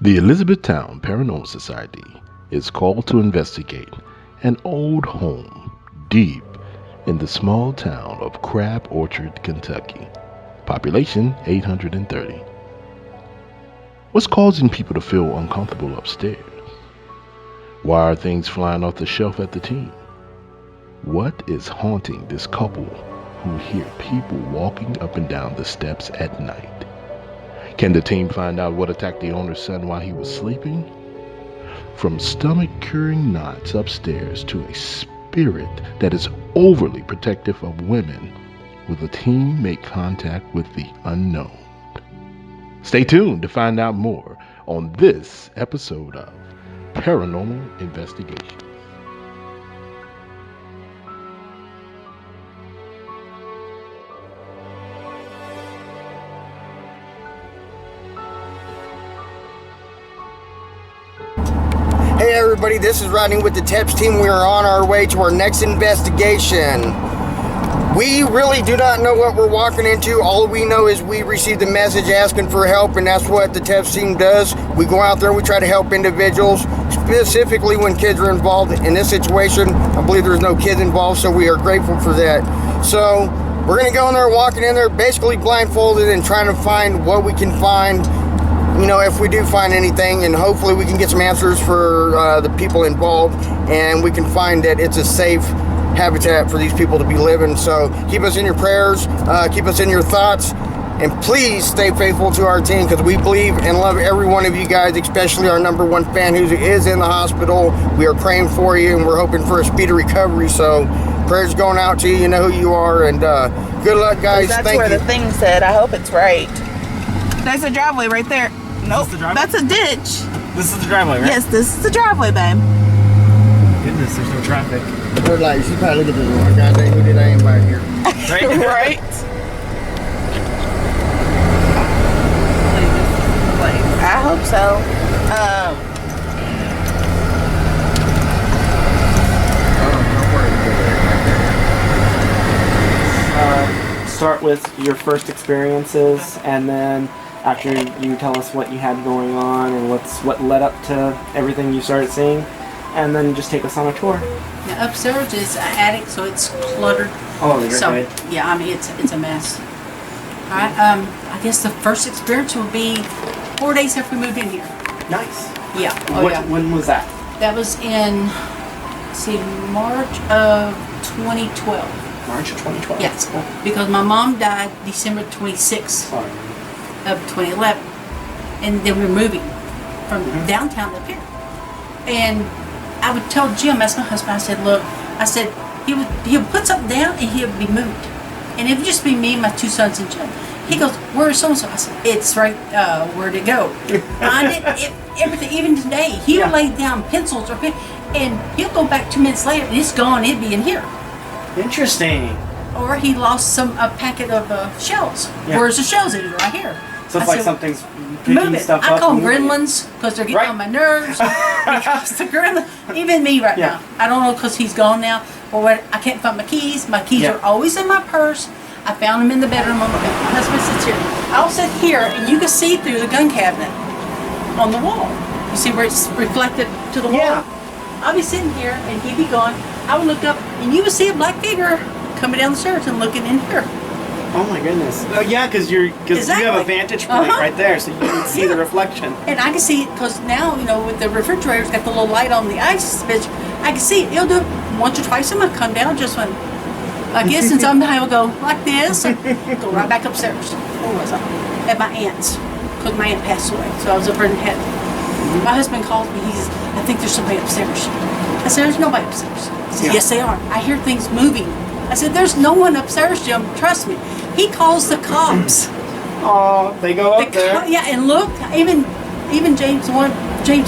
The Elizabethtown Paranormal Society is called to investigate an old home deep in the small town of Crab Orchard, Kentucky. Population 830. What's causing people to feel uncomfortable upstairs? Why are things flying off the shelf at the team? What is haunting this couple who hear people walking up and down the steps at night? Can the team find out what attacked the owner's son while he was sleeping? From stomach-curing knots upstairs to a spirit that is overly protective of women, will the team make contact with the unknown? Stay tuned to find out more on this episode of Paranormal Investigations. Hey everybody, this is Rodney with the TEPS team. We are on our way to our next investigation. We really do not know what we're walking into. All we know is we received a message asking for help, and that's what the TEPS team does. We go out there, we try to help individuals, specifically when kids are involved. In this situation, I believe there's no kids involved, so we are grateful for that. So we're going to go in there, walking in there, basically blindfolded and trying to find what we can find. You know, if we do find anything, and hopefully we can get some answers for the people involved, and we can find that it's a safe habitat for these people to be living. So keep us in your prayers, keep us in your thoughts, and please stay faithful to our team, because we believe and love every one of you guys, especially our number one fan who is in the hospital. We are praying for you, and we're hoping for a speedy recovery. So prayers going out to you. You know who you are, and good luck, guys. That's Thank where you. the thing said. I hope it's right. There's a driveway right there. Nope, that's a ditch. This is the driveway, right? Yes, this is the driveway, babe. Goodness, there's no traffic. We're like, she probably look at this one. God dang, who did I invite here? Right? Right. I hope so. Start with your first experiences, and then after you tell us what you had going on and what led up to everything you started seeing, and then just take us on a tour. Now upstairs is an attic, so it's cluttered. Oh, you're So good. yeah, I mean it's a mess. All right, I guess the first experience will be 4 days after we moved in here. Nice. Yeah. Oh yeah. When was that? That was in, let's see, March of 2012. March of 2012. Yes, Cool. because my mom died December 26th Sorry. of 2011, and then we're moving from downtown up here. And I would tell Jim, that's my husband, I said, look, I said, he would put something down and he would be moved. And it would just be me and my two sons and Jim. He goes, where's so-and-so? I said, it's right, where'd it go? Find it, everything, even today. He would lay down pencils or pen, and he'll go back 2 minutes later and it's gone, it'd be in here. Interesting. Or he lost a packet of shells. Yeah. Where's the shells? It was right here. So it's I like said, something's picking move it. stuff up. I call them and moving it. gremlins because they're getting Right. on my nerves. Because the gremlin, even me right Yeah. now. I don't know because he's gone now, or what. I can't find my keys. My keys Yeah. are always in my purse. I found them in the bedroom on my bed. My husband sits here. I'll sit here, and you can see through the gun cabinet on the wall. You see where it's reflected to the wall? Yeah. I'll be sitting here, and he'd be gone. I would look up, and you would see a black figure coming down the stairs and looking in here. Oh my goodness. Oh yeah, because you have a Exactly. vantage point Uh-huh. right there, so you can see the Yeah. reflection. And I can see it because now, you know, with the refrigerator's got the little light on the ice, bitch. I can see it. It'll do it once or twice. It might come down just when, I guess, and sometimes will go like this, and go right back upstairs. Where was I? At my aunt's, because my aunt passed away. So I was up there in heaven. My husband calls me. He says, I think there's somebody upstairs. I said, there's nobody upstairs. He said, Yeah. yes, they are. I hear things moving. I said, there's no one upstairs, Jim. Trust me. He calls the cops. Oh, they go up there. Yeah, and look, even James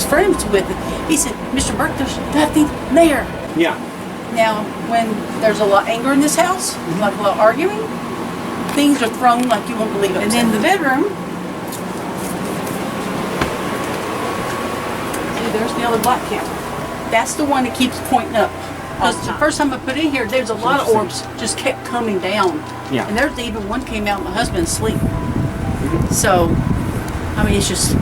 Friends with it. He said, Mr. Burke, there's nothing there. Yeah. Now, when there's a lot of anger in this house, like a lot of arguing, things are thrown like you won't believe it. And then the bedroom, see, there's the other black camera. That's the one that keeps pointing up. Because the first time I put in here, there's a lot of orbs just kept coming down. Yeah. And there's even one came out in my husband's sleep. So, I mean, it's just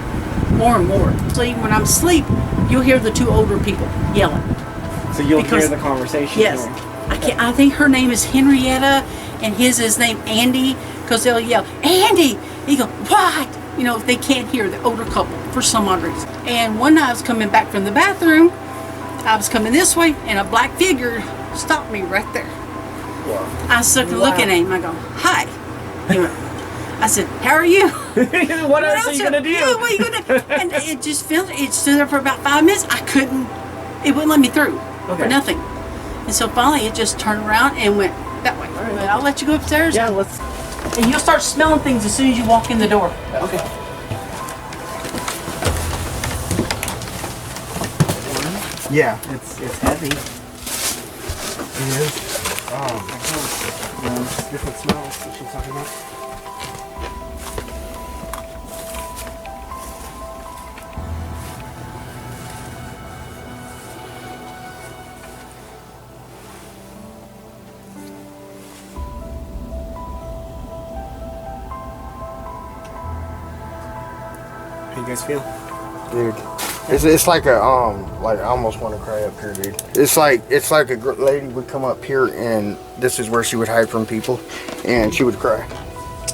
more and more. So even when I'm asleep, you'll hear the two older people yelling. So you'll hear the conversation. Yes. Here. I think her name is Henrietta, and his is named Andy, because they'll yell, Andy! You go, what? You know, they can't hear the older couple for some odd reason. And one night I was coming back from the bathroom, I was coming this way, and a black figure stopped me right there. Wow. I stuck looking at him, I go, hi. He went, I said, how are you? What else are you gonna do? Yeah, what are you gonna do? And it just it stood there for about 5 minutes. It wouldn't let me through for nothing. And so finally it just turned around and went that way. Right. I'll let you go upstairs. Yeah, let's. And you'll start smelling things as soon as you walk in the door. Okay. Yeah. It's heavy. It is. Oh. Different smells that she's talking about. How you guys feel? Dude, it's like a like I almost want to cry up here, dude. It's like a lady would come up here and this is where she would hide from people, and she would cry.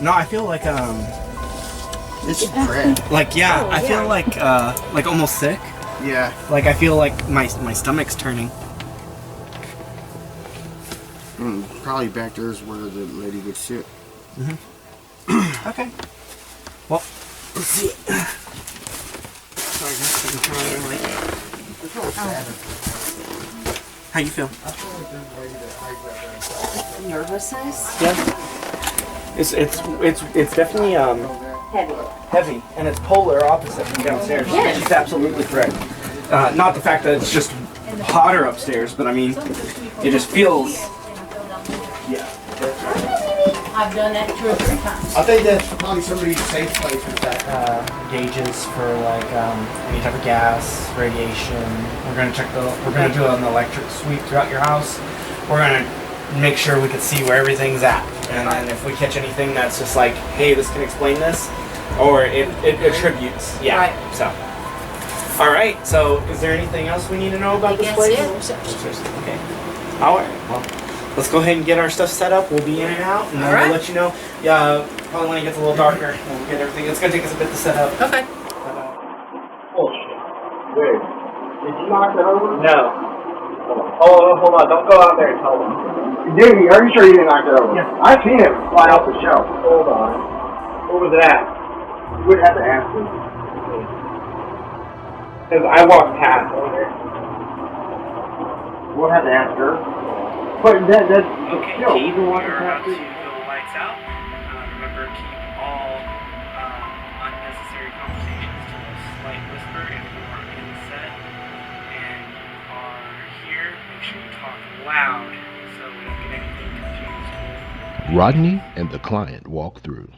No, I feel like It's dread. like yeah, I feel like almost sick. Yeah. Like I feel like my stomach's turning. Probably back there is where the lady would sit. Okay. Well, let's see. Sorry, guys, I'm trying to How you feel? Nervousness? Yeah. It's definitely heavy, and it's polar opposite from downstairs. Yes. She's absolutely correct. Not the fact that it's just hotter upstairs, but I mean, it just feels. Yeah. I've done that 2 or 3 times. I think that's probably somebody's safe place with that. Gauges for like any type of gas, radiation. We're gonna do an electric sweep throughout your house. We're gonna make sure we can see where everything's at, and then if we catch anything that's just like, hey, this can explain this, or it attributes. Yeah. Right. So. All right. So, is there anything else we need to know about this That's place? it. Okay. All right. Well, let's go ahead and get our stuff set up. We'll be in and out, and then we'll let you know. Yeah, probably when it gets a little darker, we'll get everything. It's gonna take us a bit to set up. Okay. Bullshit. Dude, did you knock that over? No. Hold on. Don't go out there and tell them. Dude, are you sure you didn't knock that over? Yes. I seen it fly off the shelf. Hold on. What was it at? You would have to ask him. Because I walked past over there. We'll have to ask her. But that's Okay, still. keep the lights out. Remember, keep all unnecessary conversations to a slight whisper if you are in the set. And you are here, make sure you talk loud so we don't get anything confused. Rodney and the client walk through.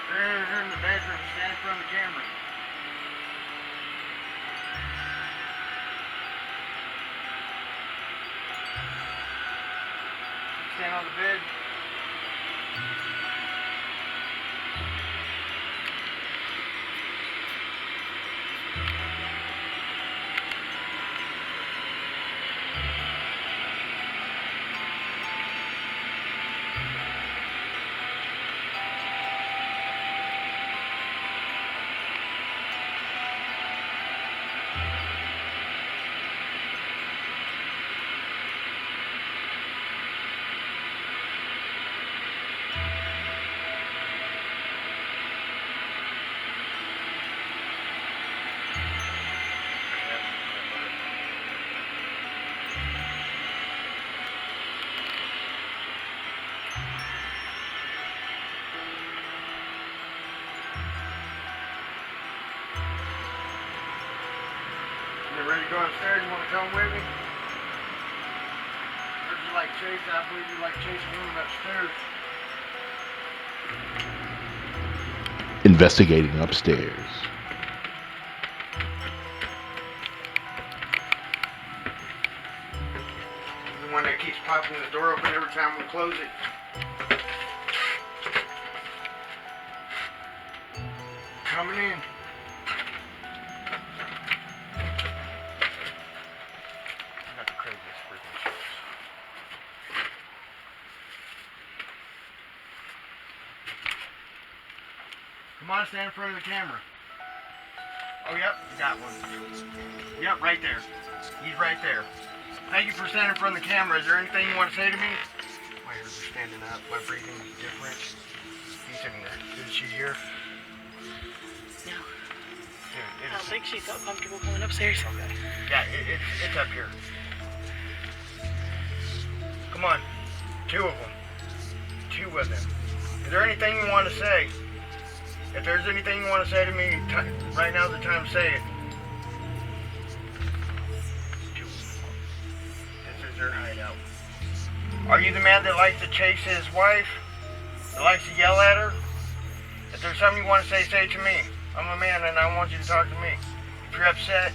Her in the bedroom, stand in front of the camera. Stand on the bed. ready to go upstairs? You want to come with me? Or do you like chase? I believe you like chasing women upstairs. Investigating upstairs. The one that keeps popping the door open every time we close it. Coming in. I got the craziest freaking chills. Come on, stand in front of the camera. Oh, yep, got one. Yep, right there. He's right there. Thank you for standing in front of the camera. Is there anything you want to say to me? My ears are standing up. My breathing is different. He's sitting there. Is she here? No. Dude, I don't think she felt comfortable coming upstairs. Okay. Yeah, it's up here. Come on. Two of them. Two of them. Is there anything you want to say? If there's anything you want to say to me, right now's the time to say it. This is their hideout. Are you the man that likes to chase his wife? That likes to yell at her? If there's something you want to say, say it to me. I'm a man and I want you to talk to me. If you're upset,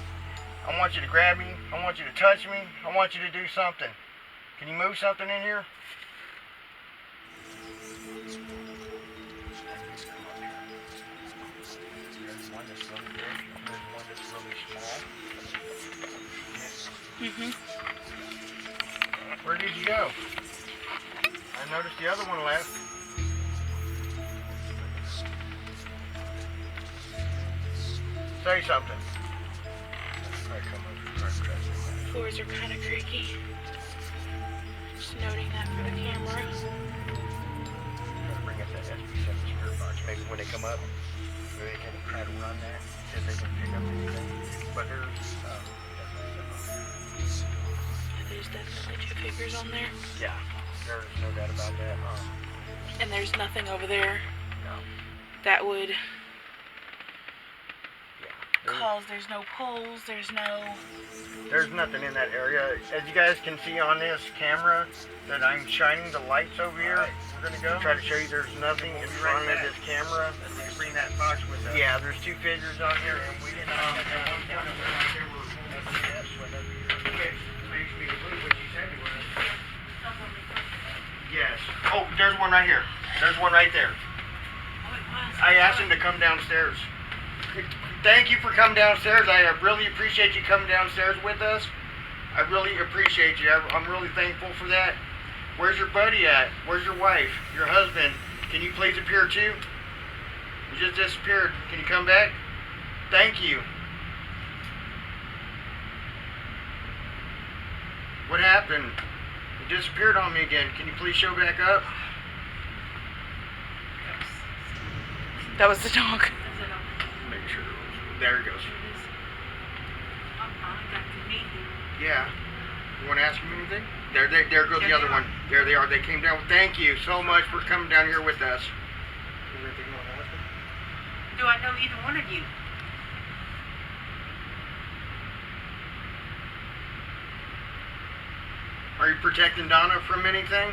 I want you to grab me. I want you to touch me. I want you to do something. Can you move something in here? There's one that's really big. There's one that's really small. Where did you go? I noticed the other one left. Say something. Floors are kind of creaky. Just noting that for the camera. Bring up that SB7 spirit box. Maybe when they come up, maybe they can try to run that. See if they can pick up anything. But There's definitely two figures on there. yeah, there's no doubt about that. And there's nothing over there No. that would Yeah. cause, there's no poles, there's no... There's nothing in that area. As you guys can see on this camera that I'm shining the lights over here. We're gonna go. Try to show you there's nothing in front of this camera. Bring that box with us. Yeah, there's two figures on here, and we didn't Yes. Oh, there's one right here. There's one right there. I asked him to come downstairs. Thank you for coming downstairs. I really appreciate you coming downstairs with us. I really appreciate you. I'm really thankful for that. Where's your buddy at? Where's your wife? Your husband? Can you please appear too? You just disappeared. Can you come back? Thank you. What happened? You disappeared on me again. Can you please show back up? That was the dog. Make sure. There it goes. Yeah. You want to ask him anything? There goes the other one. There they are. They came down. Thank you so much for coming down here with us. Do I know either one of you? Are you protecting Donna from anything?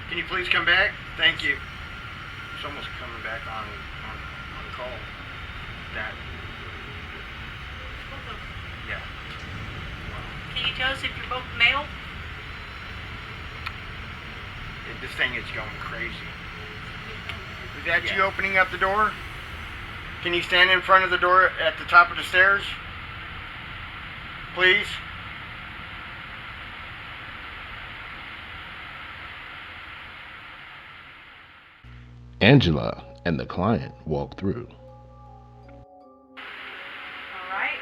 Can you please come back? Thank you. It's almost coming back on call. That. Yeah. Can you tell us if you're both male? This thing is going crazy. Is that you opening up the door? Can you stand in front of the door at the top of the stairs? Please? Angela and the client walk through. All right.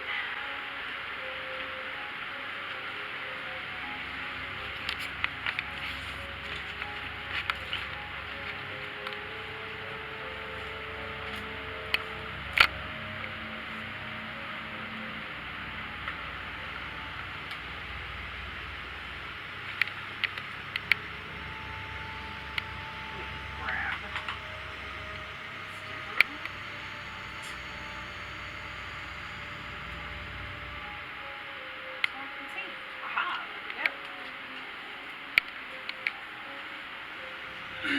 Is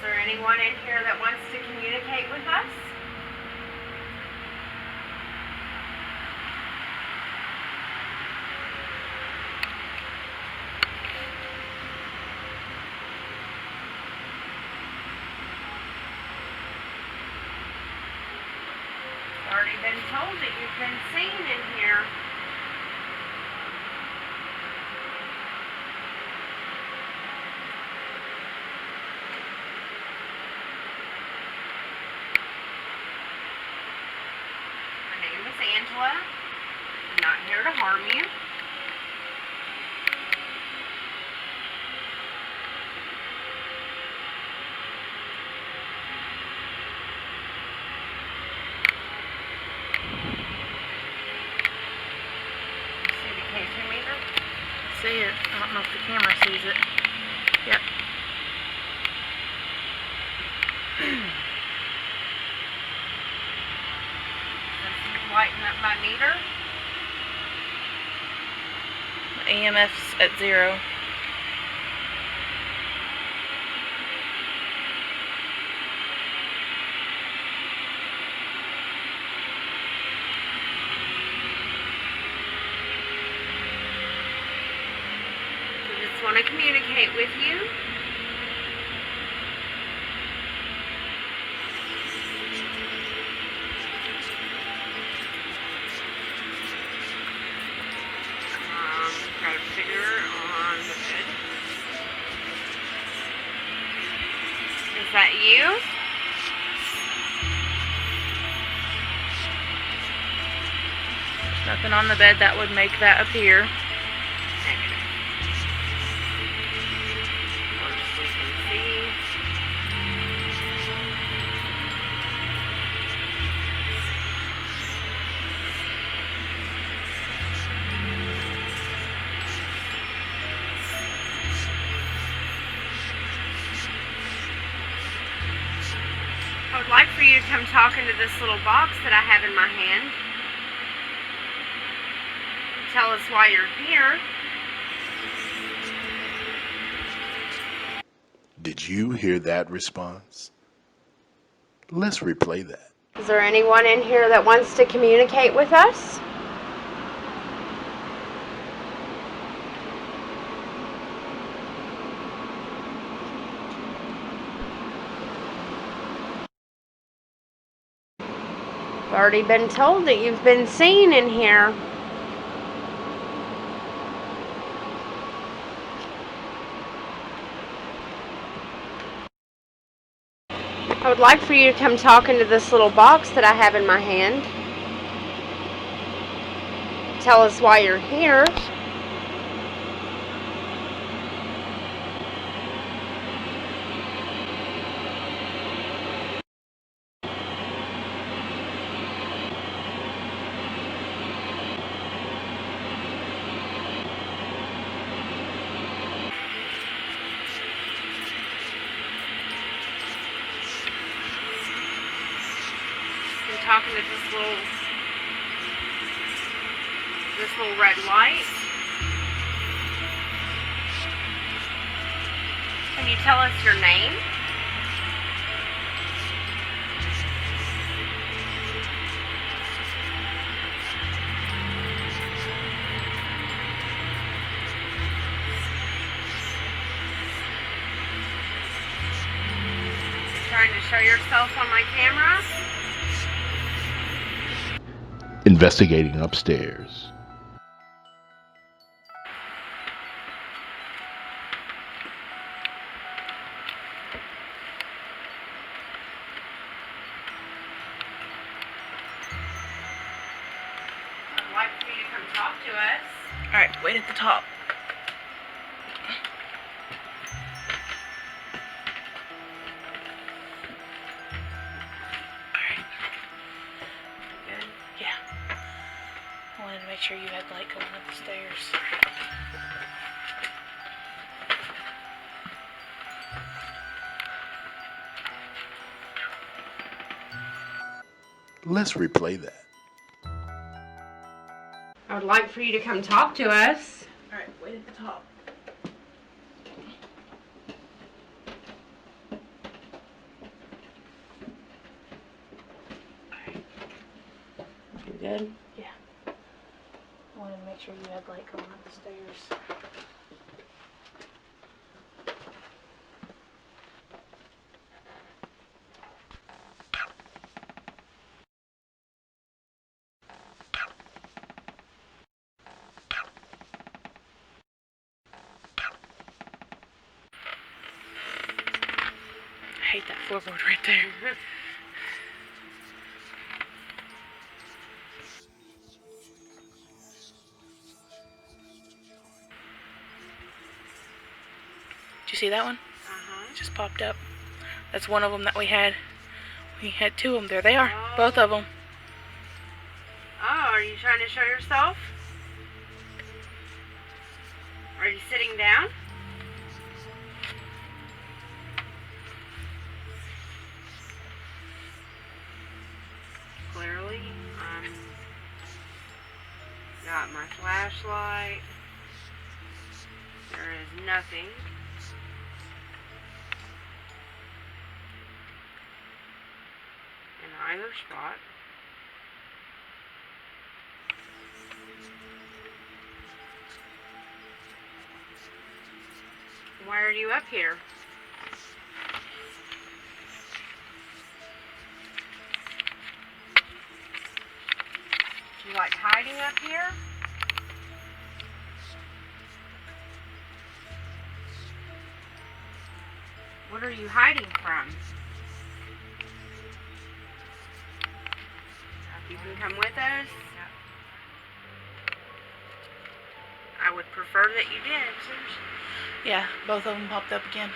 there anyone in here that wants to communicate with us? It's already been told that you've been seen in here. Angela. I'm not here to harm you. See the K2 meter? See it. I don't know if the camera sees it. Yep. Lighten up my meter. The EMF's at 0. I just want to communicate with you. Got a figure on the bed. Is that you? There's nothing on the bed that would make that appear. Negative. Worst we can see. I would like for you to come talk into this little box that I have in my hand. Tell us why you're here. Did you hear that response? Let's replay that. Is there anyone in here that wants to communicate with us? I've already been told that you've been seen in here. I would like for you to come talk into this little box that I have in my hand. Tell us why you're here. Talking to this little red light. Can you tell us your name? You're trying to show yourself on my camera? Investigating upstairs. I'd like for you to come talk to us. Alright, wait at the top. Good. Yeah. I wanted to make sure you had light going up the stairs. Let's replay that. I would like for you to come talk to us. Alright, wait way at the top. You good? Yeah. I wanted to make sure you had light going up the stairs. I hate that floorboard right there. Did you see that one? Uh-huh. It just popped up. That's one of them that we had. We had two of them. There they are. Both of them. Oh, are you trying to show yourself? Are you sitting down? Clearly, got my flashlight. There is nothing. In either spot. Why are you up here? Do you like hiding up here? What are you hiding from? You can come with us. I would prefer that you did. Yeah, both of them popped up again.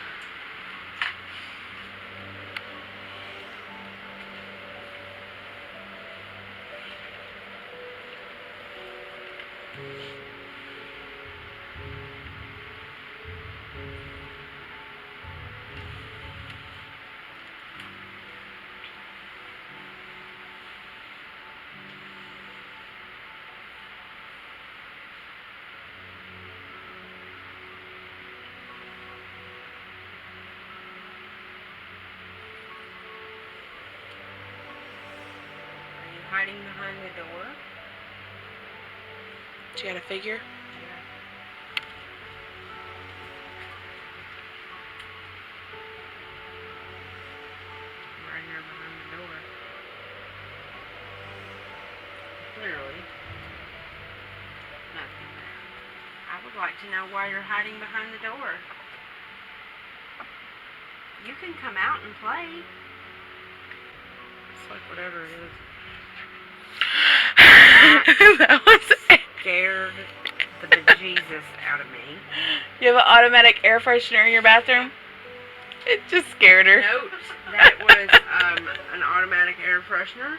Hiding behind the door. She had a figure. Right here behind the door. Clearly. Nothing there. I would like to know why you're hiding behind the door. You can come out and play. It's like whatever it is. That was Scared the bejesus out of me. You have an automatic air freshener in your bathroom? It just scared her. Note that was an automatic air freshener.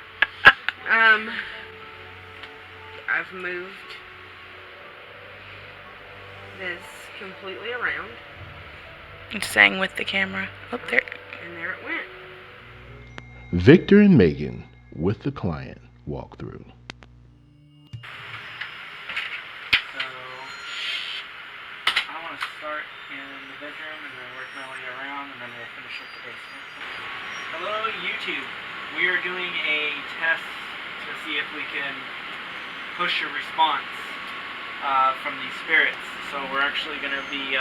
I've moved this completely around. It's saying with the camera. Up there. And there it went. Victor and Megan with the client walkthrough. So, I want to start in the bedroom and then work my way around and then we'll finish up the basement. Hello YouTube. We are doing a test to see if we can push a response from these spirits. So we're actually going to be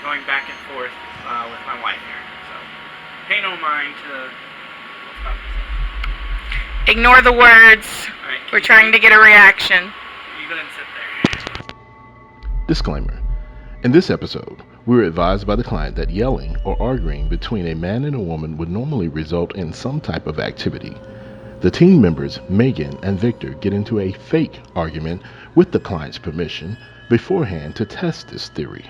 going back and forth with my wife here. So pay no mind to... Ignore the words. Right, We're trying to get a reaction. You go ahead and sit there. Disclaimer. In this episode, we were advised by the client that yelling or arguing between a man and a woman would normally result in some type of activity. The team members, Megan and Victor, get into a fake argument with the client's permission beforehand to test this theory.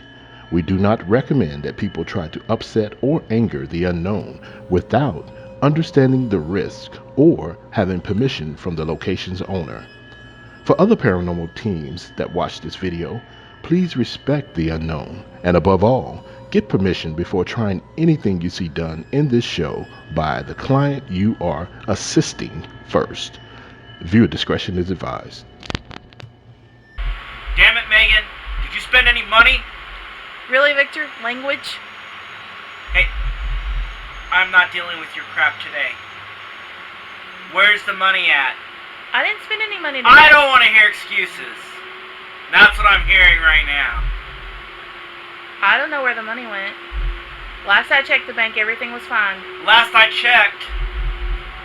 We do not recommend that people try to upset or anger the unknown without understanding the risk or having permission from the location's owner. For other paranormal teams that watch this video, please respect the unknown and above all, get permission before trying anything you see done in this show by the client you are assisting first. Viewer discretion is advised. Damn it, Megan. Did you spend any money? Really, Victor? Language? Hey, I'm not dealing with your crap today. Where's the money at? I didn't spend any money today. I don't want to hear excuses. That's what I'm hearing right now. I don't know where the money went. Last I checked the bank, everything was fine. Last I checked,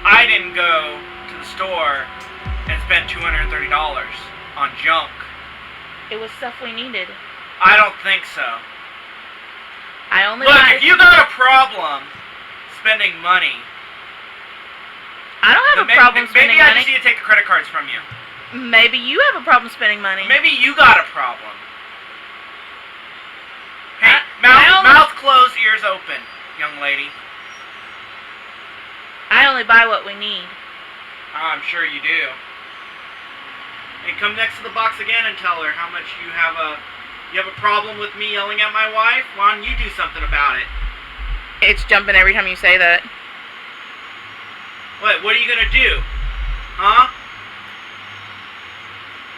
I didn't go to the store and spend $230 on junk. It was stuff we needed. I don't think so. Look, if you got a problem spending money, I don't have a problem spending money. Maybe I just need to take the credit cards from you. Maybe you have a problem spending money. Maybe you got a problem. Hey, mouth closed, ears open, young lady. I only buy what we need. I'm sure you do. Hey, come next to the box again and tell her how much you have a problem with me yelling at my wife? Why don't you do something about it? It's jumping every time you say that. What are you gonna do? Huh?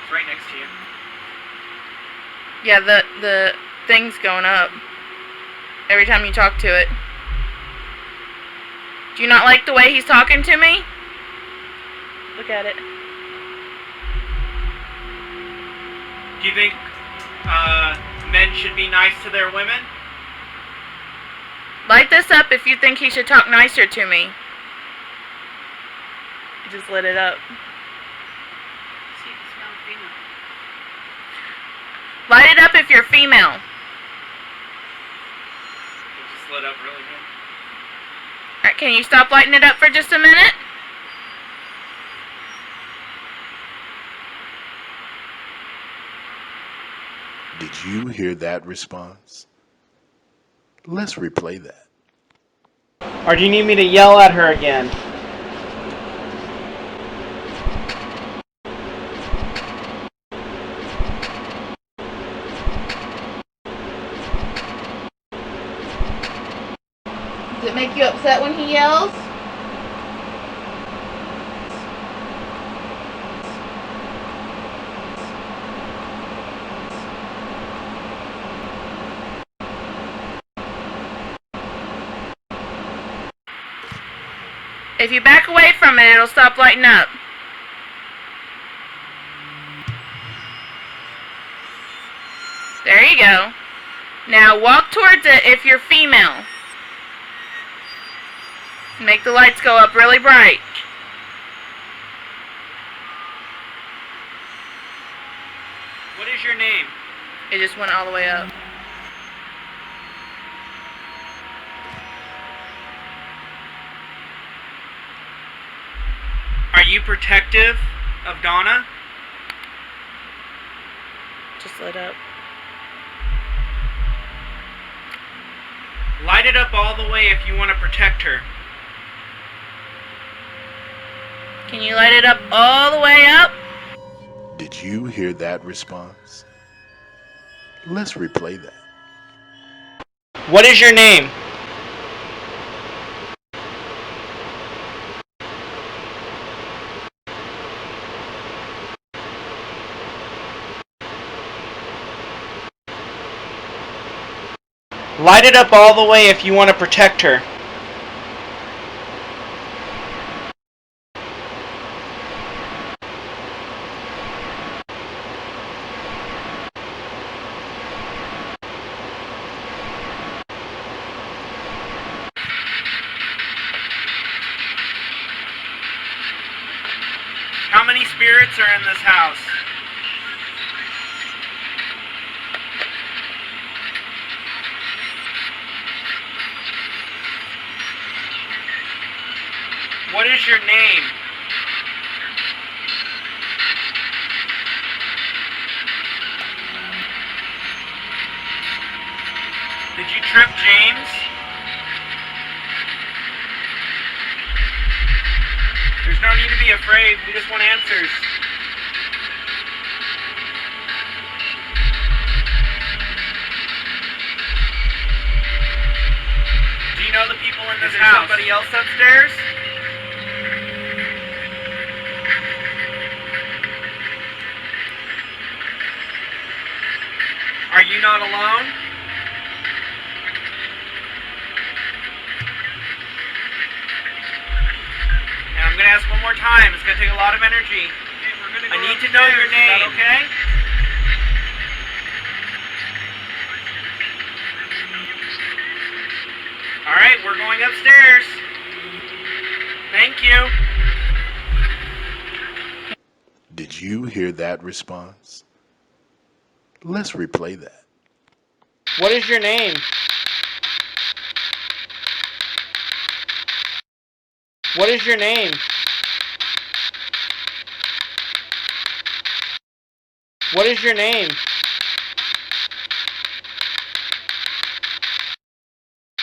It's right next to you. Yeah, the thing's going up every time you talk to it. Do you not like the way he's talking to me? Look at it. Do you think men should be nice to their women? Light this up if you think he should talk nicer to me. Just lit it up. See if it's male or female. Light it up if you're female. It just lit up really good. Alright, can you stop lighting it up for just a minute? Did you hear that response? Let's replay that. Or do you need me to yell at her again? Does it make you upset when he yells? If you back away from it, it'll stop lighting up. There you go. Now walk towards it if you're female. Make the lights go up really bright. What is your name? It just went all the way up. Are you protective of Donna? Just lit up. Light it up all the way if you want to protect her. Can you light it up all the way up? Did you hear that response? Let's replay that. What is your name? Light it up all the way if you want to protect her. How many spirits are in this house? What is your name? Did you trip James? There's no need to be afraid. We just want answers. Do you know the people in this house? Is there somebody else upstairs? Are you not alone? And I'm gonna ask one more time. It's gonna take a lot of energy. I need to know your name. Is that okay? Alright, we're going upstairs. Thank you. Did you hear that response? Let's replay that. What is your name? What is your name? What is your name?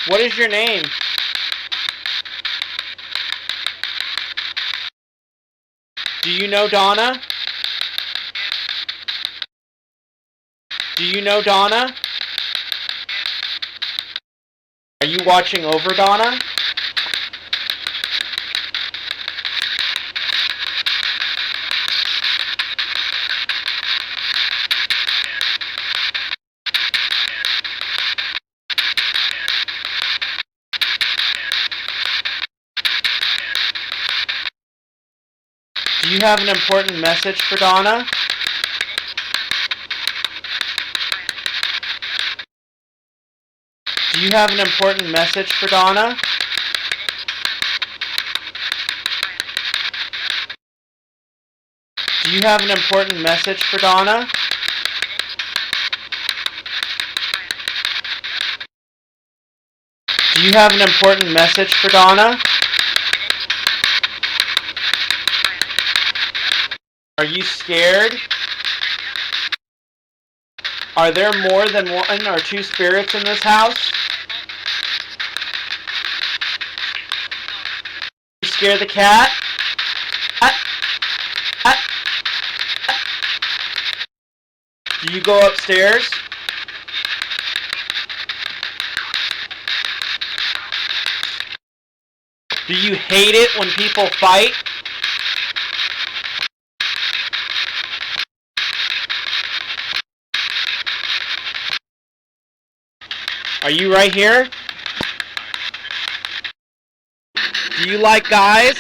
What is your name? Do you know Donna? Do you know Donna? Are you watching over Donna? Do you have an important message for Donna? Do you have an important message for Donna? Do you have an important message for Donna? Do you have an important message for Donna? Are you scared? Are there more than one or two spirits in this house? You scare the cat? Do you go upstairs? Do you hate it when people fight? Are you right here? Do you like guys?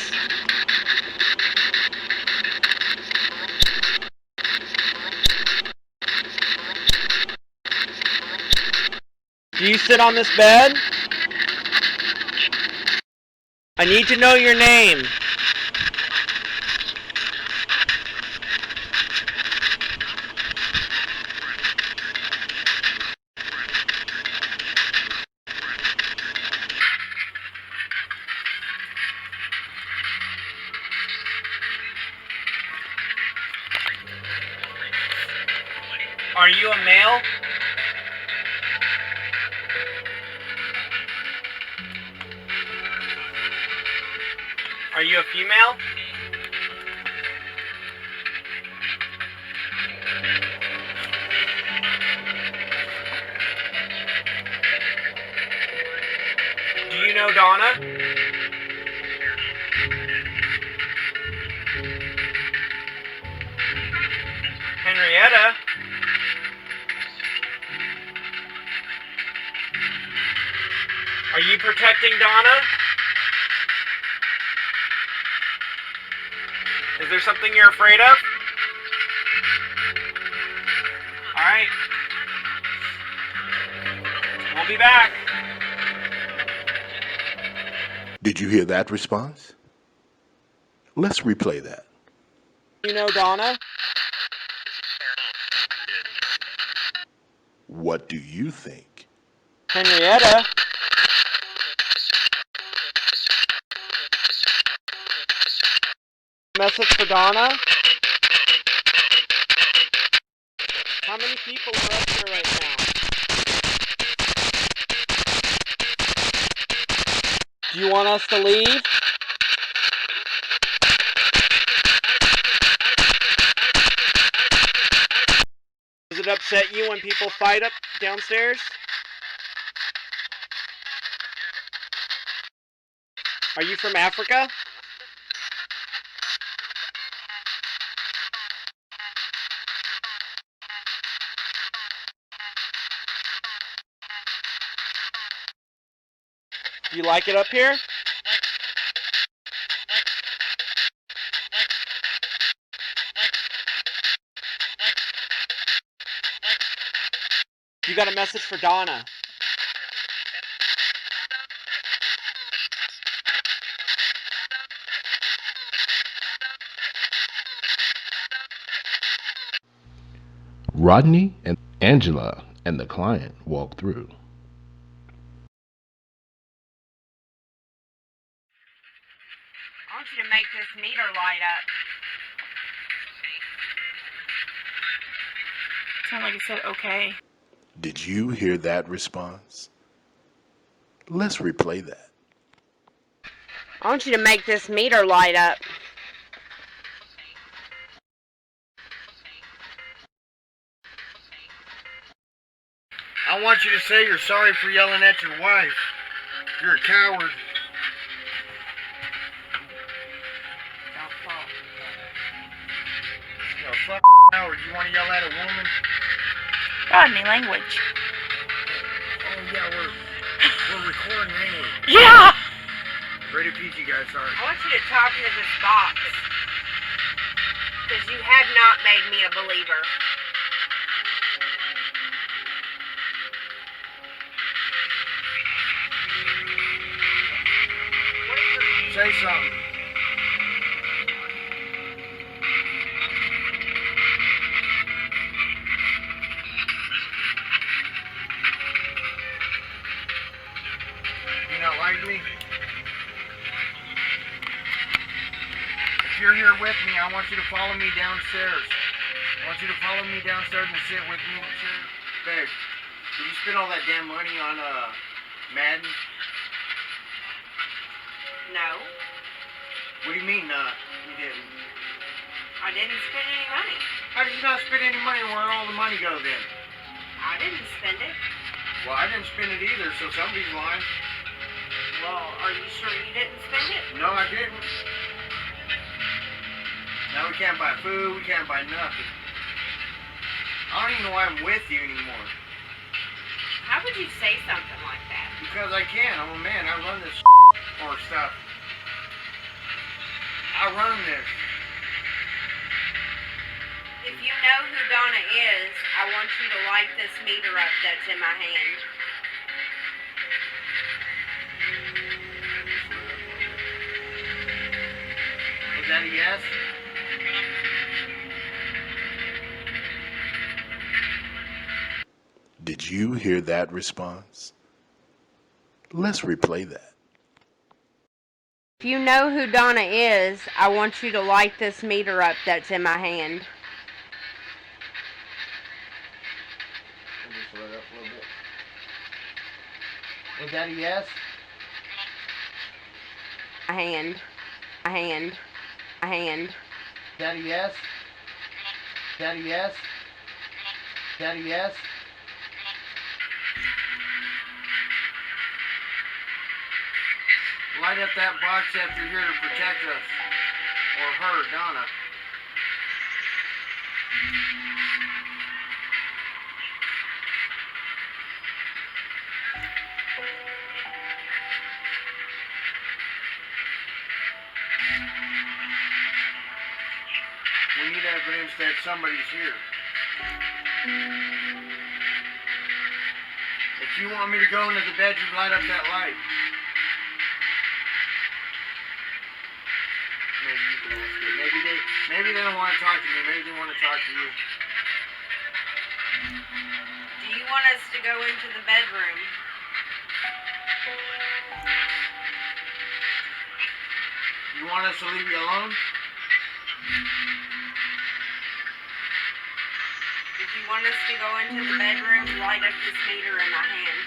Do you sit on this bed? I need to know your name. Are you a male? Are you a female? Do you know Donna? Henrietta? Are you protecting Donna? Is there something you're afraid of? Alright. We'll be back. Did you hear that response? Let's replay that. You know Donna? What do you think? Henrietta? Message for Donna? How many people are up here right now? Do you want us to leave? Does it upset you when people fight up downstairs? Are you from Africa? You like it up here? You got a message for Donna. Rodney and Angela and the client walk through. I want you to make this meter light up. Sound like it said okay. Did you hear that response? Let's replay that. I want you to make this meter light up. I want you to say you're sorry for yelling at your wife. You're a coward. Don't fall. You're a fucking coward. You want to yell at a woman? Rodney, language. Oh yeah, we're recording anyway. Yeah! Rated PG, guys. Sorry. I want you to talk into this box. Because you have not made me a believer. Say something. You not like me? If you're here with me, I want you to follow me downstairs. I want you to follow me downstairs and sit with me in the chair. Babe, did you spend all that damn money on Madden? No, What do you mean you didn't? I didn't spend any money. How did you not spend any money? Where'd all the money go then? I didn't spend it. Well, I didn't spend it either, so somebody's lying. Well, are you sure you didn't spend it? No, I didn't. Now we can't buy food, we can't buy nothing. I don't even know why I'm with you anymore. How would you say something like that? Because I can. I'm a man. I run this or stuff. I run this. If you know who Donna is, I want you to light this meter up that's in my hand. Is that a yes? Did you hear that response? Let's replay that. If you know who Donna is, I want you to light this meter up that's in my hand. Just let it up a little bit. Is that a yes? My hand. My hand. My hand. Is that a yes? Is that a yes? Is that a yes? Light up that box if you're here to protect us. Or her, Donna. We need evidence that somebody's here. If you want me to go into the bedroom, light up that light. Maybe you can ask it. Maybe they don't want to talk to me. Maybe they want to talk to you. Do you want us to go into the bedroom? You want us to leave you alone? If you want us to go into the bedroom, light up this meter in my hand.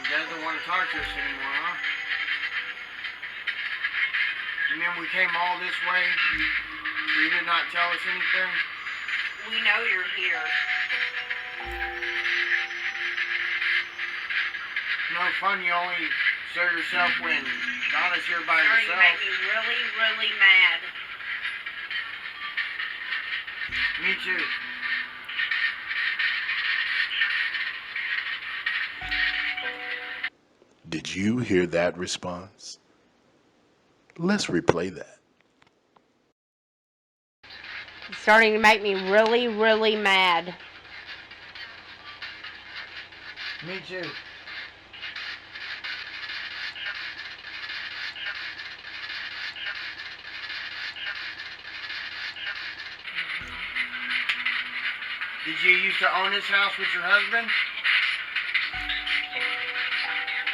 You guys don't want to talk to us anymore, huh? You mean we came all this way? You did not tell us anything? We know you're here. No fun, you only show yourself when Donna's here by Sorry, you herself. make me really, really mad. Me too. Did you hear that response? Let's replay that. It's starting to make me really, really mad. Me too. Did you used to own this house with your husband?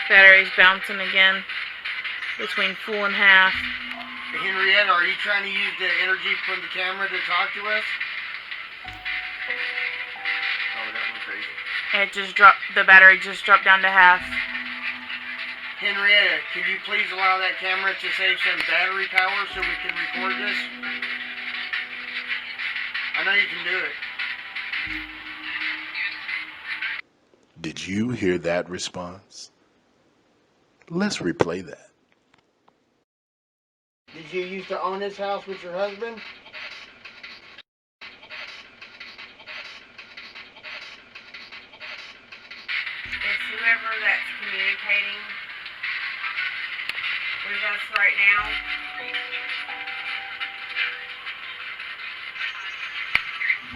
Battery's bouncing again. Between full and half. Henrietta, are you trying to use the energy from the camera to talk to us? Oh, that went crazy. It just dropped. The battery just dropped down to half. Henrietta, can you please allow that camera to save some battery power so we can record this? I know you can do it. Did you hear that response? Let's replay that. Did you used to own this house with your husband? It's whoever that's communicating with us right now.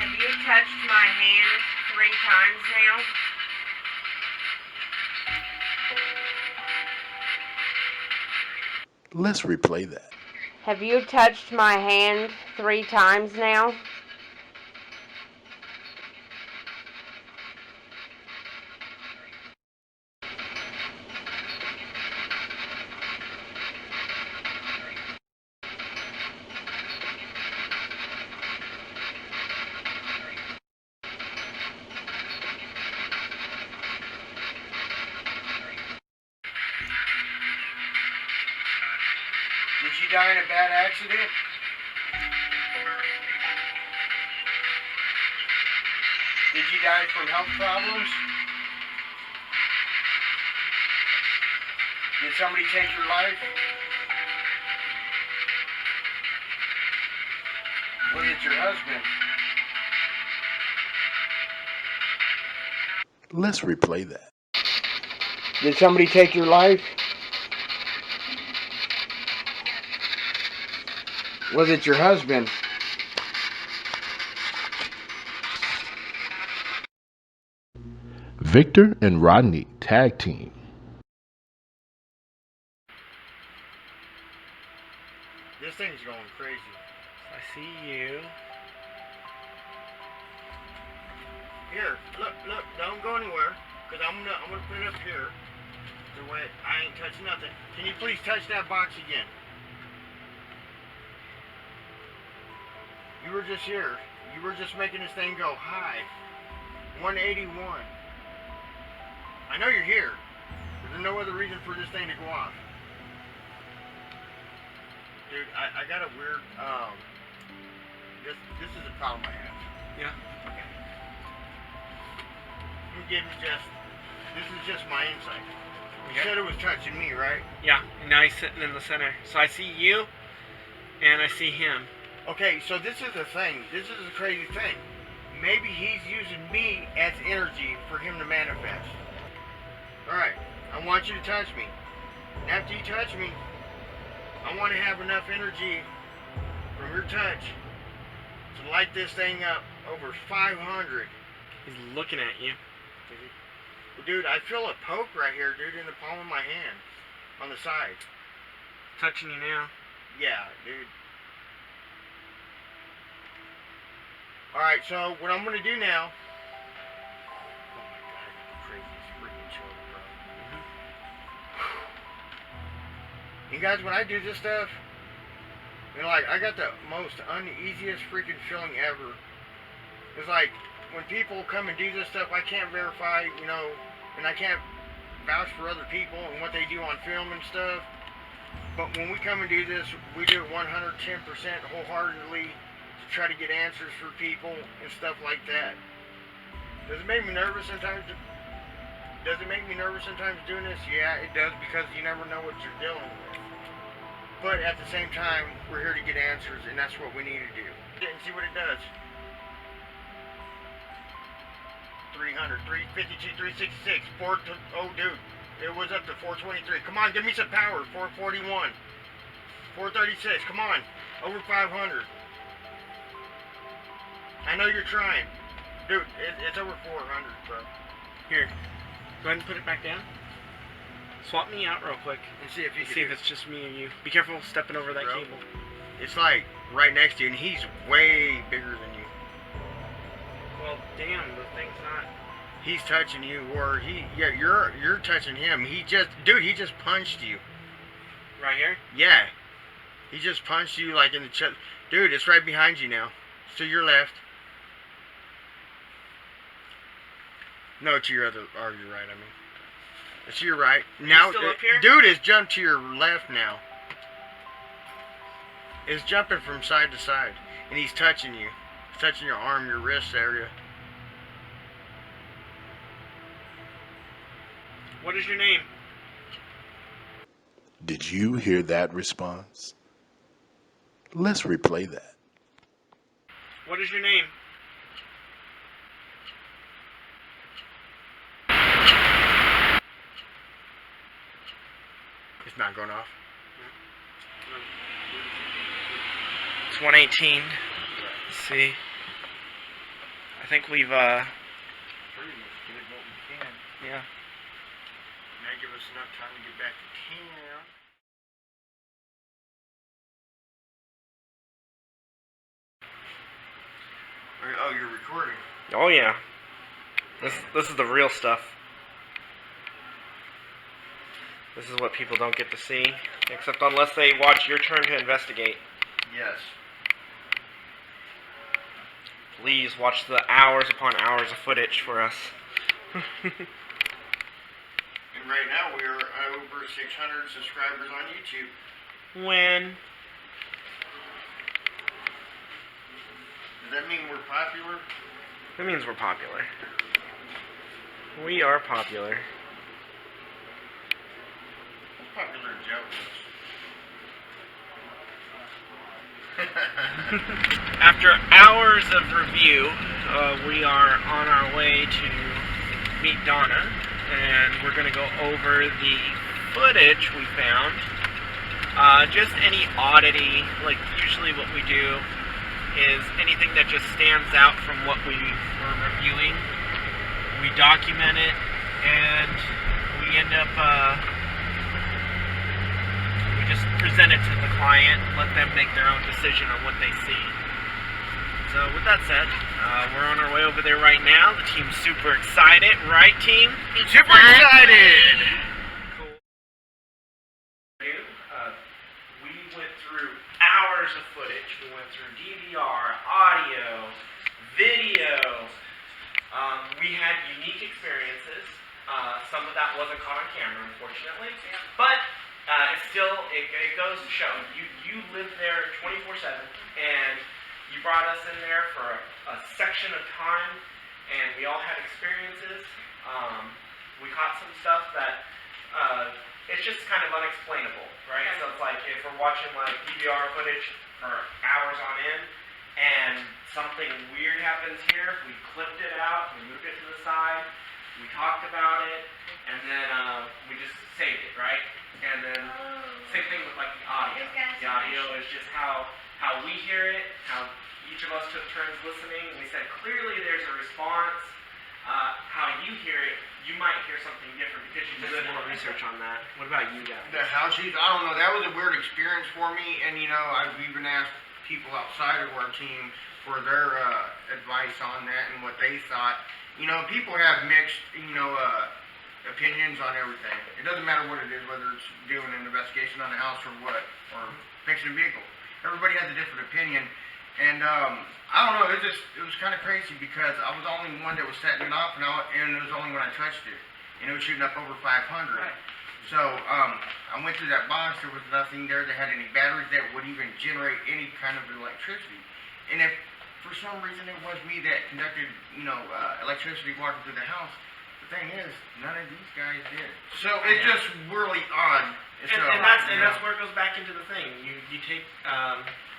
Have you touched my hand 3 times now? Let's replay that. Have you touched my hand 3 times now? Did you die in a bad accident? Did you die from health problems? Did somebody take your life? Was it your husband? Let's replay that. Did somebody take your life? Was it your husband? Victor and Rodney tag team. This thing's going crazy. I see you. Here, look, don't go anywhere, cause I'm gonna put it up here. The way I ain't touching nothing. Can you please touch that box again? You were just here. You were just making this thing go high. 181. I know you're here. There's no other reason for this thing to go off. Dude, I got a weird, this is a problem I have. Yeah. Okay. You give me this is just my insight. You said it was touching me, right? Yeah. And now he's sitting in the center. So I see you, and I see him. Okay, so this is the thing. This is the crazy thing. Maybe he's using me as energy for him to manifest. Alright, I want you to touch me. And after you touch me, I want to have enough energy from your touch to light this thing up over 500. He's looking at you. Well, dude, I feel a poke right here, dude, in the palm of my hand. On the side. Touching you now. Yeah, dude. Alright, so what I'm going to do now... Oh my god, I got the craziest freaking chills, bro. You guys, when I do this stuff, you know, like, I got the most uneasiest freaking feeling ever. It's like, when people come and do this stuff, I can't verify, you know, and I can't vouch for other people and what they do on film and stuff. But when we come and do this, we do it 110% wholeheartedly to try to get answers for people and stuff like that. Does it make me nervous sometimes? Does it make me nervous sometimes doing this? Yeah, it does, because you never know what you're dealing with. But at the same time, we're here to get answers, and that's what we need to do. And see what it does. 300, 352, 366, 4, oh dude, It was up to 423. Come on, give me some power. 441. 436. Come on. Over 500. I know you're trying. Dude, it's over 400, bro. Here. Go ahead and put it back down. Swap me out real quick. And see if you see if it's just me and you. Be careful stepping over that Bro. cable. It's like right next to you, and he's way bigger than you. Well, damn, the thing's not. He's touching you, or you're touching him. He just punched you. Right here? Yeah. He just punched you like in the chest. Dude, it's right behind you now. It's to your left. No, to your other, or your right, I mean. It's to your right. Now, still up here? dude, it's jumped to your left now. It's jumping from side to side. And he's touching you. He's touching your arm, your wrist area. What is your name? Did you hear that response? Let's replay that. What is your name? It's not going off. It's 118. Let's see. I think we've, yeah. Might give us enough time to get back to town. Oh, you're recording. Oh, yeah. This is the real stuff. This is what people don't get to see, except unless they watch Your Turn to Investigate. Yes. Please watch the hours upon hours of footage for us. And right now we are over 600 subscribers on YouTube. When? Does that mean we're popular? That means we're popular. We are popular. What's popular jokes? After hours of review, we are on our way to meet Donna, and we're going to go over the footage we found. Just any oddity, like usually what we do is anything that just stands out from what we were reviewing, we document it, and we end up, we just present it to the client, let them make their own decision on what they see. So with that said, we're on our way over there right now. The team's super excited, right team? Super excited! Cool. We went through hours of footage. We went through DVR, audio, video. We had unique experiences. Some of that wasn't caught on camera, unfortunately. But it goes to show. You lived there 24/7, and you brought us in there for a section of time, and we all had experiences. We caught some stuff that it's just kind of unexplainable, right? So it's like if we're watching like DVR footage for hours on end, and something weird happens here, we clipped it out, we moved it to the side, we talked about it, and then we just saved it, right? And then same thing with like the audio. The audio is just how we hear it, how each of us took turns listening, and we said clearly there's a response. How you hear it, you might hear something different because you did more research on that. What about you guys? The houses, I don't know, that was a weird experience for me, and you know, I've even asked people outside of our team for their advice on that and what they thought. You know, people have mixed, opinions on everything. It doesn't matter what it is, whether it's doing an investigation on a house or what, or fixing a vehicle. Everybody has a different opinion, and I don't know, it was kind of crazy because I was the only one that was setting it off, and it was only when I touched it, and it was shooting up over 500. Right. So I went through that box. There was nothing there that had any batteries that would even generate any kind of electricity. And if for some reason it was me that conducted, electricity walking through the house, the thing is, none of these guys did. So it's just really odd. And that's where it goes back into the thing. You take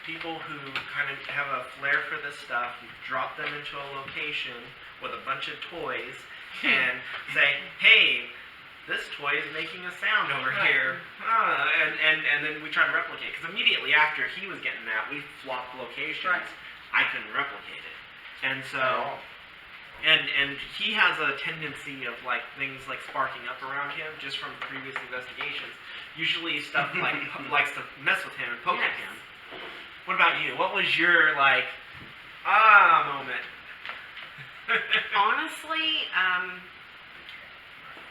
people who kind of have a flair for this stuff, you drop them into a location with a bunch of toys, and say, hey, this toy is making a sound over Right. here. And then we tried to replicate, because immediately after he was getting that, we flopped locations. Right. I couldn't replicate it. And so, and he has a tendency of like things like sparking up around him just from previous investigations. Usually stuff like likes to mess with him and poke at him. What about you? What was your like, moment? Honestly,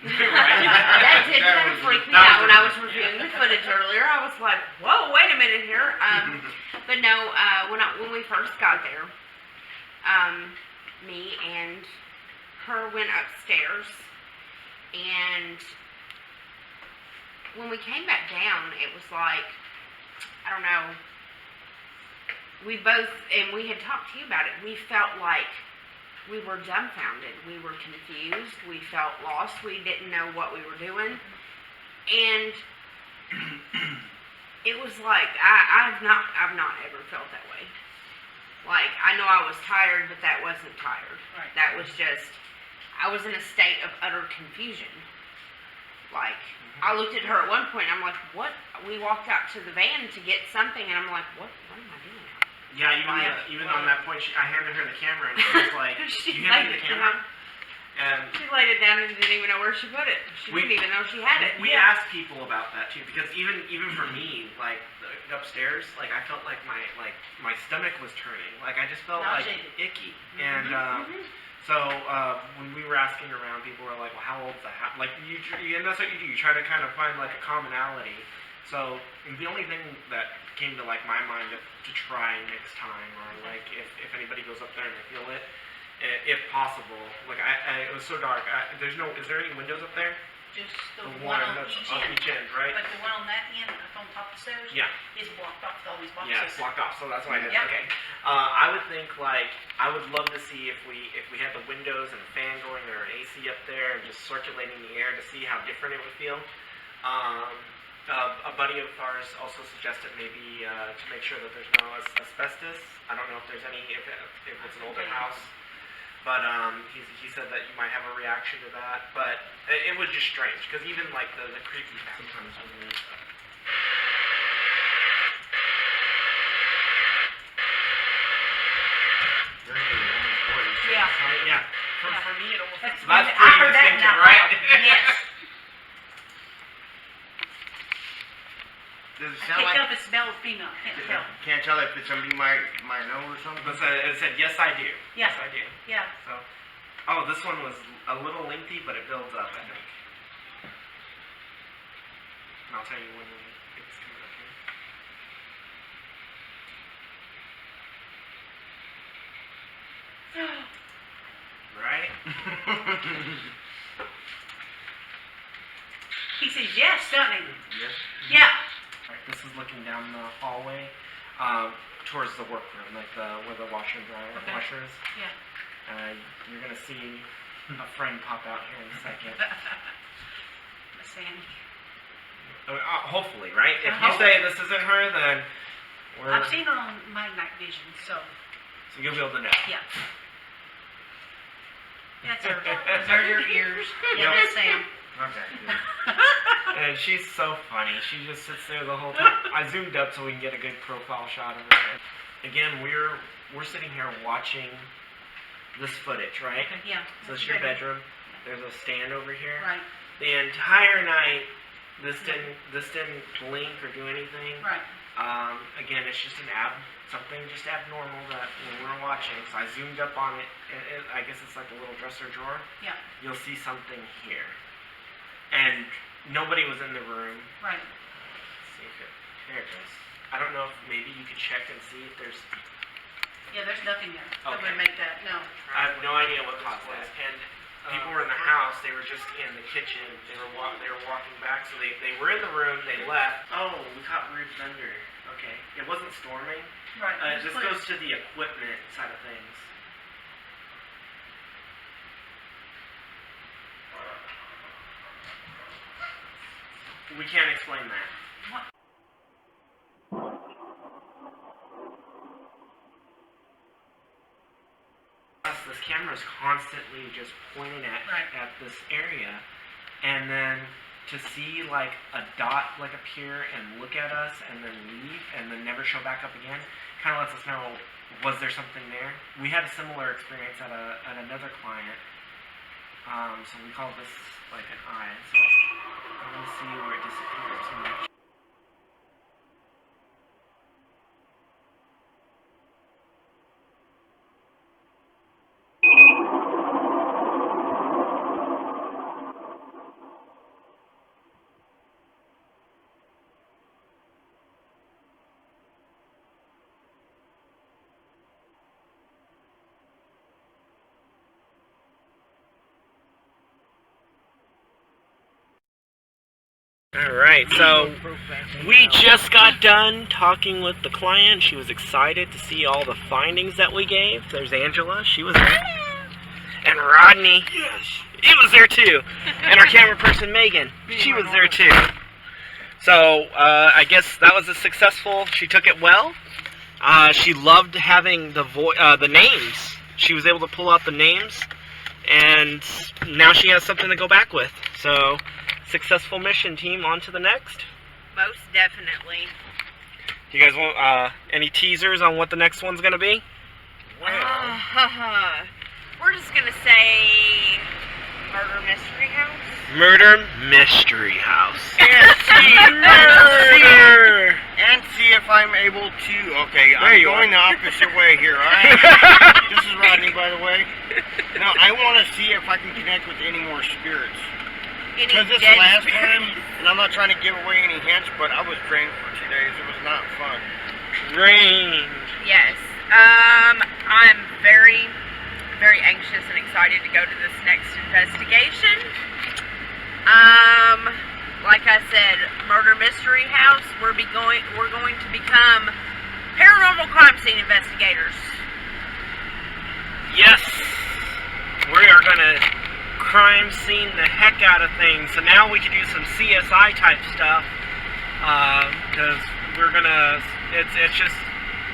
Right. that did kind of freak me that out was when I a- was reviewing the footage earlier. I was like, whoa, wait a minute here. But no, when we first got there, me and her went upstairs, and when we came back down, it was like, I don't know, we both, and we had talked to you about it, we felt like we were dumbfounded. We were confused. We felt lost. We didn't know what we were doing. And it was like, I've not ever felt that way. Like, I know I was tired, but that wasn't tired. Right. That was just, I was in a state of utter confusion. Like, I looked at her at one point, and I'm like, what? We walked out to the van to get something, and I'm like, what am I doing now? Yeah, even on that point, I handed her the camera, and she was like, She "You hand me laid the it camera?" down. And She laid it down and didn't even know where she put it. She didn't even know she had it. we asked people about that too, because even for me, like upstairs, like I felt like my stomach was turning, like I just felt like icky, and so when we were asking around, people were like, "Well, how old's the house?" Like and that's what you do. You try to kind of find like a commonality. So the only thing that came to like my mind to try next time, or like if anybody goes up there and they feel it, if possible, like it was so dark. Is there any windows up there? Just the The one one on that's each on end. each end, right? Like the one on that end, up on top of the stairs, Yeah. is blocked off with all these boxes. Yeah, it's blocked off, so that's why I did. Yep. Okay. I would think like I would love to see if we had the windows and a fan going or an AC up there and just circulating the air to see how different it would feel. A buddy of ours also suggested maybe to make sure that there's no asbestos. I don't know if there's any if it's an older house, but he said that you might have a reaction to that. But it was just strange because even like the creepy sometimes when Yeah. For me it almost That's that's I pretty heard that distinctive, now. right? Yes. Does it I sound can't like? tell if it's male or female. Can't tell. Can't tell if it's somebody might know or something. But it said yes I do. Yeah. Yes I do. Yeah. So this one was a little lengthy, but it builds up, I think. And I'll tell you when it's coming up here. Right? He says yes, doesn't he? Yes. Yeah. Right, this is looking down the hallway towards the workroom, like where the washer and dryer Okay. washer is. Yeah. You're gonna see a friend pop out here in a second. Miss Sandy. Hopefully, right? If I you hope. say this isn't her, then I've seen her on my night vision, so so you'll be able to know. yeah. That's her. Those are her ears. Yeah, Yep. that's Sam. Okay. Good. And she's so funny. She just sits there the whole time. I zoomed up so we can get a good profile shot of her. Again, we're sitting here watching this footage, right? Yeah. So this is your bedroom. There's a stand over here. Right. The entire night, this didn't blink or do anything. Right. Again, it's just something just abnormal that when we're watching. So I zoomed up on it. I guess it's like a little dresser drawer. Yeah. You'll see something here. And nobody was in the room. Right. Let's see if there it is. I don't know if maybe you could check and see if there's. Yeah, there's nothing there. That Okay. would make that. No. I have no idea what caused this. And people were in the house. They were just in the kitchen. They were walking back. So they were in the room. They left. Oh, we caught rude thunder. Okay. It wasn't storming. Right. This goes to the equipment side of things. We can't explain that. This camera is constantly just pointing at this area, and then to see like a dot like appear and look at us and then leave and then never show back up again kind of lets us know, was there something there? We had a similar experience at another client, so we call this like an eye. So I'm gonna see where it disappears. Alright, so we just got done talking with the client. She was excited to see all the findings that we gave. There's Angela, she was there. And Rodney, he was there too. And our camera person Megan, she was there too. So I guess that was a successful, she took it well. She loved having the names. She was able to pull out the names, and now she has something to go back with. So successful mission, team. On to the next. Most definitely. Do you guys want any teasers on what the next one's gonna be? We're just gonna say murder mystery house. Murder mystery house. And see if I'm able to. Okay, I'm going the opposite way here. This is Rodney, by the way. Now I want to see if I can connect with any more spirits. Because this last time, and I'm not trying to give away any hints, but I was drained for 2 days. It was not fun. Drained. Yes. I'm very, very anxious and excited to go to this next investigation. Like I said, murder mystery house. We're going to become paranormal crime scene investigators. Yes. We are gonna crime scene the heck out of things. So now we can do some CSI type stuff. Because we're gonna. It's just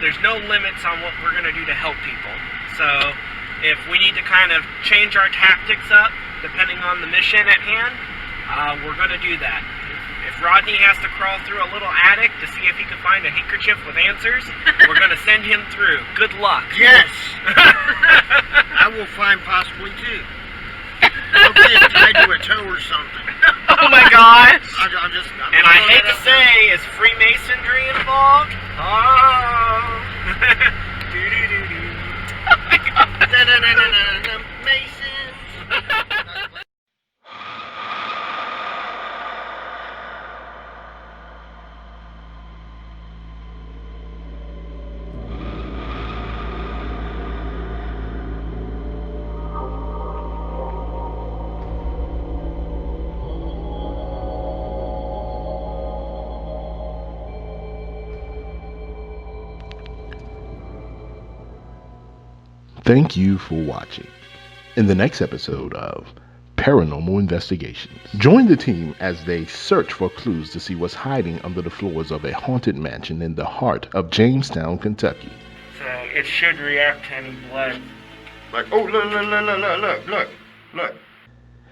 there's no limits on what we're gonna do to help people. So if we need to kind of change our tactics up depending on the mission at hand, we're going to do that. If Rodney has to crawl through a little attic to see if he can find a handkerchief with answers, we're going to send him through. Good luck. Yes! I will find possibly two. I'll get tied to a toe or something. Oh my gosh! I'm I hate to say, is Freemasonry involved? Oh! Do-do-do-do. Oh my God. Masons! Thank you for watching. In the next episode of Paranormal Investigations, join the team as they search for clues to see what's hiding under the floors of a haunted mansion in the heart of Jamestown, Kentucky. So it should react to any blood. Like, oh, look.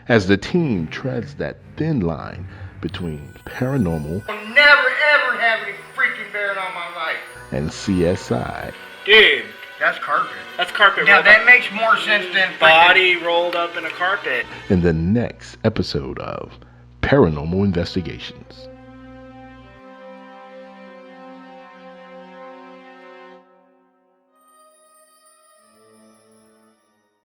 As the team treads that thin line between paranormal I'll never ever have any freaking bearing on my life. and CSI. Dude, that's carpet. That's carpet. Now that makes more sense than body rolled up in a carpet. In the next episode of Paranormal Investigations.